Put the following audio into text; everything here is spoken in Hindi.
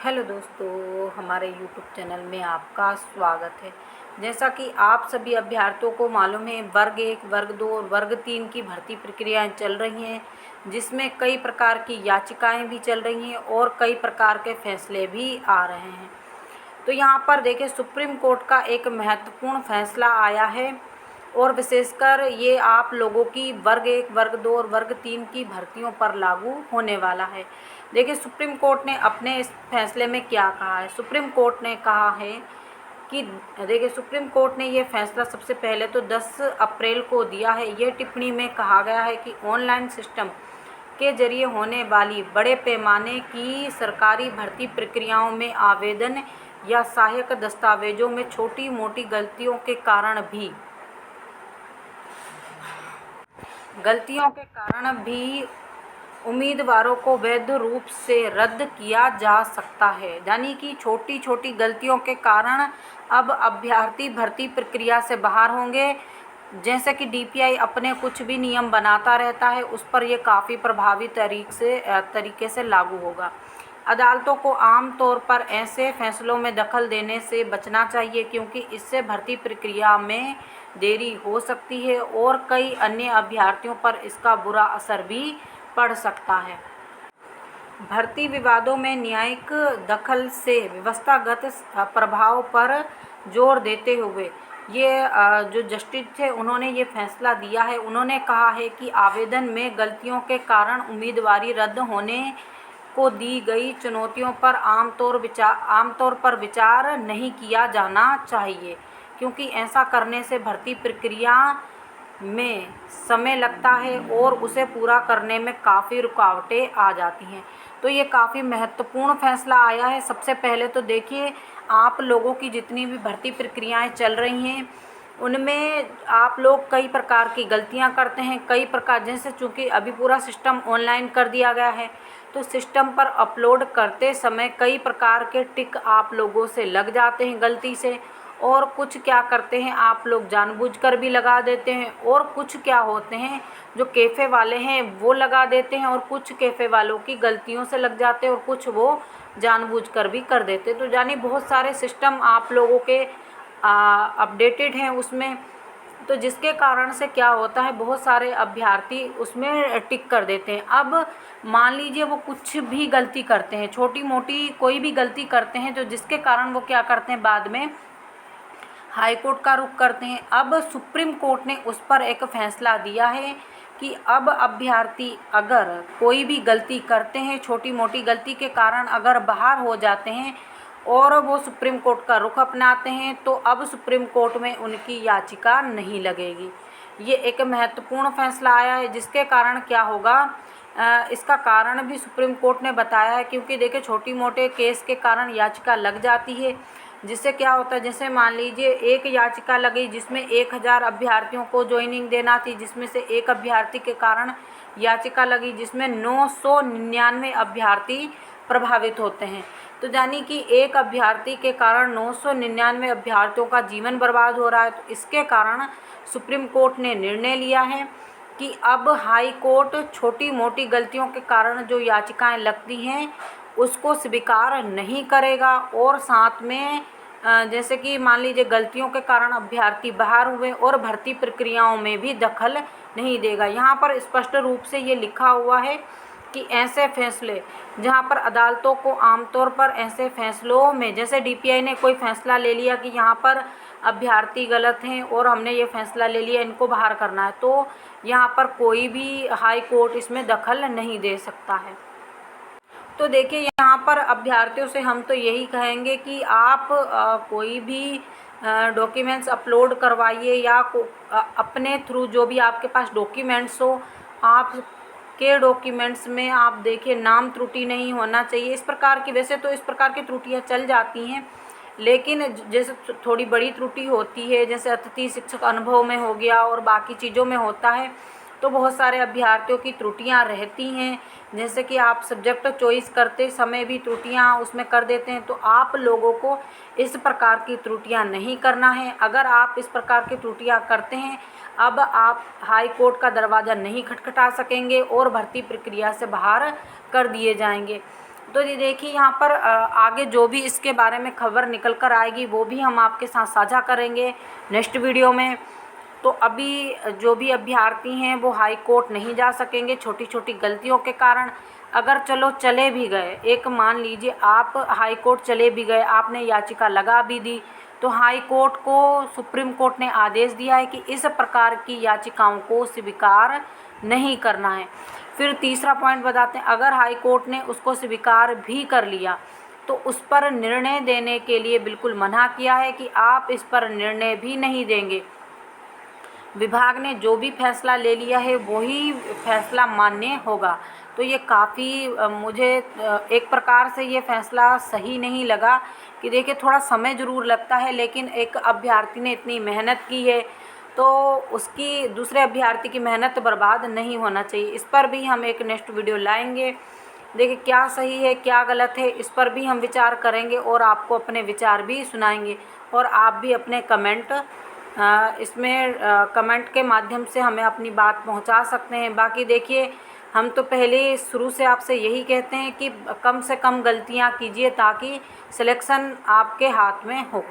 हेलो दोस्तों, हमारे यूट्यूब चैनल में आपका स्वागत है। जैसा कि आप सभी अभ्यर्थियों को मालूम है, वर्ग 1, वर्ग 2 और वर्ग 3 की भर्ती प्रक्रियाएं चल रही हैं, जिसमें कई प्रकार की याचिकाएं भी चल रही हैं और कई प्रकार के फैसले भी आ रहे हैं। तो यहाँ पर देखिए, सुप्रीम कोर्ट का एक महत्वपूर्ण फैसला आया है और विशेषकर ये आप लोगों की वर्ग 1, वर्ग 2 और वर्ग 3 की भर्तियों पर लागू होने वाला है। देखिए, सुप्रीम कोर्ट ने अपने इस फैसले में क्या कहा है। सुप्रीम कोर्ट ने कहा है कि देखिए, सुप्रीम कोर्ट ने ये फैसला सबसे पहले तो 10 अप्रैल को दिया है। ये टिप्पणी में कहा गया है कि ऑनलाइन सिस्टम के जरिए होने वाली बड़े पैमाने की सरकारी भर्ती प्रक्रियाओं में आवेदन या सहायक दस्तावेजों में छोटी मोटी गलतियों के कारण भी उम्मीदवारों को वैध रूप से रद्द किया जा सकता है। यानी कि छोटी छोटी गलतियों के कारण अब अभ्यर्थी भर्ती प्रक्रिया से बाहर होंगे। जैसे कि डीपीआई अपने कुछ भी नियम बनाता रहता है, उस पर यह काफ़ी प्रभावी तरीके से लागू होगा। अदालतों को आम तौर पर ऐसे फैसलों में दखल देने से बचना चाहिए, क्योंकि इससे भर्ती प्रक्रिया में देरी हो सकती है और कई अन्य अभ्यर्थियों पर इसका बुरा असर भी पड़ सकता है। भर्ती विवादों में न्यायिक दखल से व्यवस्थागत प्रभाव पर जोर देते हुए ये जो जस्टिस थे, उन्होंने ये फैसला दिया है। उन्होंने कहा है कि आवेदन में गलतियों के कारण उम्मीदवारी रद्द होने को दी गई चुनौतियों पर आमतौर पर विचार नहीं किया जाना चाहिए, क्योंकि ऐसा करने से भर्ती प्रक्रिया में समय लगता है और उसे पूरा करने में काफ़ी रुकावटें आ जाती हैं। तो ये काफ़ी महत्वपूर्ण फैसला आया है। सबसे पहले तो देखिए, आप लोगों की जितनी भी भर्ती प्रक्रियाएं चल रही हैं, उनमें आप लोग कई प्रकार की गलतियां करते हैं। कई प्रकार, जैसे चूँकि अभी पूरा सिस्टम ऑनलाइन कर दिया गया है, तो सिस्टम पर अपलोड करते समय कई प्रकार के टिक आप लोगों से लग जाते हैं गलती से, और कुछ क्या करते हैं आप लोग जानबूझकर भी लगा देते हैं, और कुछ क्या होते हैं जो कैफ़े वाले हैं वो लगा देते हैं, और कुछ कैफ़े वालों की गलतियों से लग जाते हैं और कुछ वो जानबूझकर भी कर देते हैं। तो यानी बहुत सारे सिस्टम आप लोगों के अपडेटेड हैं उसमें, तो जिसके कारण से क्या होता है, बहुत सारे अभ्यर्थी उसमें टिक कर देते हैं। अब मान लीजिए वो कुछ भी गलती करते हैं, छोटी मोटी कोई भी गलती करते हैं, जो जिसके कारण वो क्या करते हैं, बाद में हाई कोर्ट का रुख करते हैं। अब सुप्रीम कोर्ट ने उस पर एक फैसला दिया है कि अब अभ्यर्थी अगर कोई भी गलती करते हैं, छोटी मोटी गलती के कारण अगर बाहर हो जाते हैं और वो सुप्रीम कोर्ट का रुख अपनाते हैं, तो अब सुप्रीम कोर्ट में उनकी याचिका नहीं लगेगी। ये एक महत्वपूर्ण फैसला आया है, जिसके कारण क्या होगा, इसका कारण भी सुप्रीम कोर्ट ने बताया है। क्योंकि देखिए, छोटी मोटे केस के कारण याचिका लग जाती है, जिससे क्या होता है, जैसे मान लीजिए एक याचिका लगी जिसमें 1000 अभ्यर्थियों को ज्वाइनिंग देना थी, जिसमें से एक अभ्यर्थी के कारण याचिका लगी जिसमें 999 अभ्यर्थी प्रभावित होते हैं। तो यानी कि एक अभ्यर्थी के कारण 999 अभ्यर्थियों का जीवन बर्बाद हो रहा है। तो इसके कारण सुप्रीम कोर्ट ने निर्णय लिया है कि अब हाई कोर्ट छोटी मोटी गलतियों के कारण जो याचिकाएं लगती हैं उसको स्वीकार नहीं करेगा, और साथ में जैसे कि मान लीजिए गलतियों के कारण अभ्यर्थी बाहर हुए और भर्ती प्रक्रियाओं में भी दखल नहीं देगा। यहाँ पर स्पष्ट रूप से ये लिखा हुआ है कि ऐसे फैसले, जहाँ पर अदालतों को आमतौर पर ऐसे फैसलों में, जैसे डीपीआई ने कोई फैसला ले लिया कि यहाँ पर अभ्यर्थी गलत हैं और हमने ये फैसला ले लिया इनको बाहर करना है, तो यहाँ पर कोई भी हाई कोर्ट इसमें दखल नहीं दे सकता है। तो देखिए, यहाँ पर अभ्यर्थियों से हम तो यही कहेंगे कि आप कोई भी डॉक्यूमेंट्स अपलोड करवाइए, या अपने थ्रू जो भी आपके पास डॉक्यूमेंट्स हो, आप के डॉक्यूमेंट्स में आप देखिए नाम त्रुटि नहीं होना चाहिए। इस प्रकार की, वैसे तो इस प्रकार की त्रुटियां चल जाती हैं, लेकिन जैसे थोड़ी बड़ी त्रुटि होती है, जैसे अतिथि शिक्षक अनुभव में हो गया और बाकी चीज़ों में होता है, तो बहुत सारे अभ्यर्थियों की त्रुटियां रहती हैं। जैसे कि आप सब्जेक्ट चॉइस करते समय भी त्रुटियां उसमें कर देते हैं, तो आप लोगों को इस प्रकार की त्रुटियां नहीं करना है। अगर आप इस प्रकार की त्रुटियां करते हैं, अब आप हाई कोर्ट का दरवाज़ा नहीं खटखटा सकेंगे और भर्ती प्रक्रिया से बाहर कर दिए जाएंगे। तो ये देखिए यहाँ पर आगे जो भी इसके बारे में खबर निकल कर आएगी वो भी हम आपके साथ साझा करेंगे नेक्स्ट वीडियो में। तो अभी जो भी अभ्यर्थी हैं वो हाई कोर्ट नहीं जा सकेंगे छोटी छोटी गलतियों के कारण। अगर चलो चले भी गए, एक मान लीजिए आप हाई कोर्ट चले भी गए, आपने याचिका लगा भी दी, तो हाई कोर्ट को सुप्रीम कोर्ट ने आदेश दिया है कि इस प्रकार की याचिकाओं को स्वीकार नहीं करना है। फिर तीसरा पॉइंट बताते हैं, अगर हाई कोर्ट ने उसको स्वीकार भी कर लिया तो उस पर निर्णय देने के लिए बिल्कुल मना किया है कि आप इस पर निर्णय भी नहीं देंगे। विभाग ने जो भी फैसला ले लिया है वही फैसला मान्य होगा। तो ये काफ़ी मुझे एक प्रकार से ये फैसला सही नहीं लगा कि देखिए थोड़ा समय ज़रूर लगता है, लेकिन एक अभ्यर्थी ने इतनी मेहनत की है तो उसकी दूसरे अभ्यर्थी की मेहनत बर्बाद नहीं होना चाहिए। इस पर भी हम एक नेक्स्ट वीडियो लाएंगे। देखिए क्या सही है क्या गलत है इस पर भी हम विचार करेंगे और आपको अपने विचार भी सुनाएंगे, और आप भी अपने कमेंट इसमें कमेंट के माध्यम से हमें अपनी बात पहुंचा सकते हैं। बाकी देखिए हम तो पहले शुरू से आपसे यही कहते हैं कि कम से कम गलतियां कीजिए ताकि सिलेक्शन आपके हाथ में हो।